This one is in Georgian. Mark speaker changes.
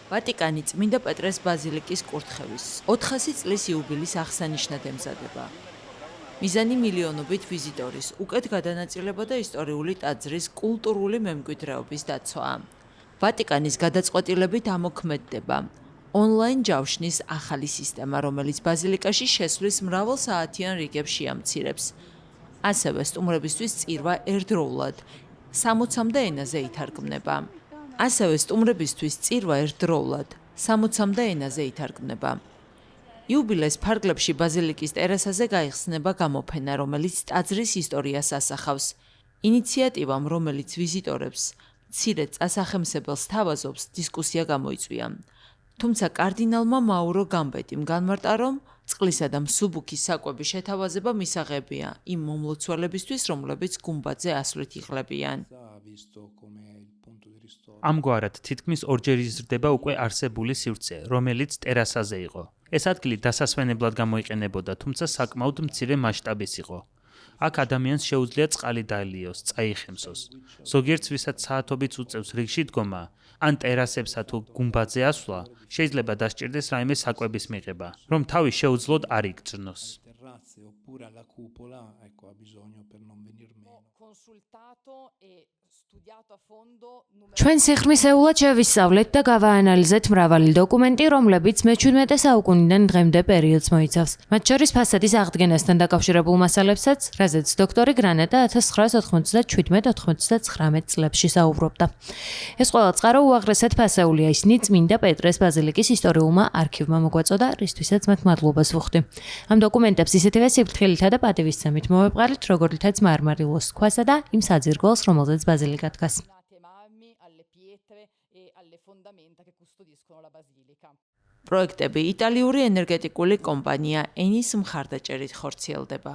Speaker 1: ვატიკანი წმინდა პეტრეს ბაზილიკის კურთხევის 400 წლის იუბილის აღსანიშნად ემზადება. მიზანი მილიონობით ვიზიტორის უკეთ გადანაწილება და ისტორიული ტაძრის კულტურული მემკვიდრეობის დაცვაა. ვატიკანის გადაწყვეტილებით ამოქმედდება ონლაინ ჯავშნის ახალი სისტემა, რომელიც ბაზილიკაში შესვლის მრავალსაათიან რიგებს შეამცირებს. ასევე სტუმრებისთვის წირვა ერთდროულად 60-მდე ენაზე ითარგმნება. იუბილეს ფარგლებში ბაზილიკის ტერასაზე გაიხსნება გამოფენა, რომელიც ტაძრის ისტორიას ასახავს. ინიციატივამ, რომელიც ვიზიტორებს მცირე წასახემსებელს თავაზობს, დისკუსია გამოიწვია. თუმცა კარდინალმა მაურო გამბეტიმ განმარტა, რომ წყლისა და მსუბუქის საკვების შეთავაზება მისაღებია იმ მომლოცველებისთვის, რომლებიც გუმბათზე ასვლით იღლებიან.
Speaker 2: ამგვარად, თითქმის ორჯერ იზრდება უკვე არსებული სივრცე, რომელიც ტერასაზე იყო. ეს ადგილი დასასვენებლად გამოიყენებოდა, თუმცა საკმაოდ მცირე მასშტაბის იყო. აქ ადამიანს შეუძლია წყალი დაელიოს, წაიხემსოს. ზოგიერთს, ვისაც საათობით უწევს რიგში დგომა, ან ტერასებსა თუ გუმბათზე ასვლა, შეიძლება დასჭირდეს რაიმე საკვების მიღება, რომ თავი შეუძლოდ არ იგრძნოს.
Speaker 3: ჩვენ სიღრმისეულად შევისწავლეთ და გავაანალიზეთ მრავალი დოკუმენტი, რომლებიც მე-17 საუკუნიდან დღემდე პერიოდს მოიცავს. მათ შორის ფასადის აღდგენასთან დაკავშირებულ მასალებსაც, რაზეც დოქტორი გრანატა 1997-99 წლებში საუბრობდა. ეს ყველა წყარო უაღრესად ფასეულია, ისინი წმინდა პეტრეს ბაზილიკის ისტორიულმა არქივმა მოგვაწოდა, რისთვისაც მათ მადლობას ვუხდი. ამ დოკუმენტებს ისეთივე სიფრთხილითა და პატივისცემით მოვეპყარით, როგორითაც მარმარილოს ქვასა და იმ საძირკველს, რომელზეც ბაზილიკა დგას.
Speaker 1: პროექტები იტალიური ენერგეტიკული კომპანია ენის მხარდაჭერით ხორციელდება.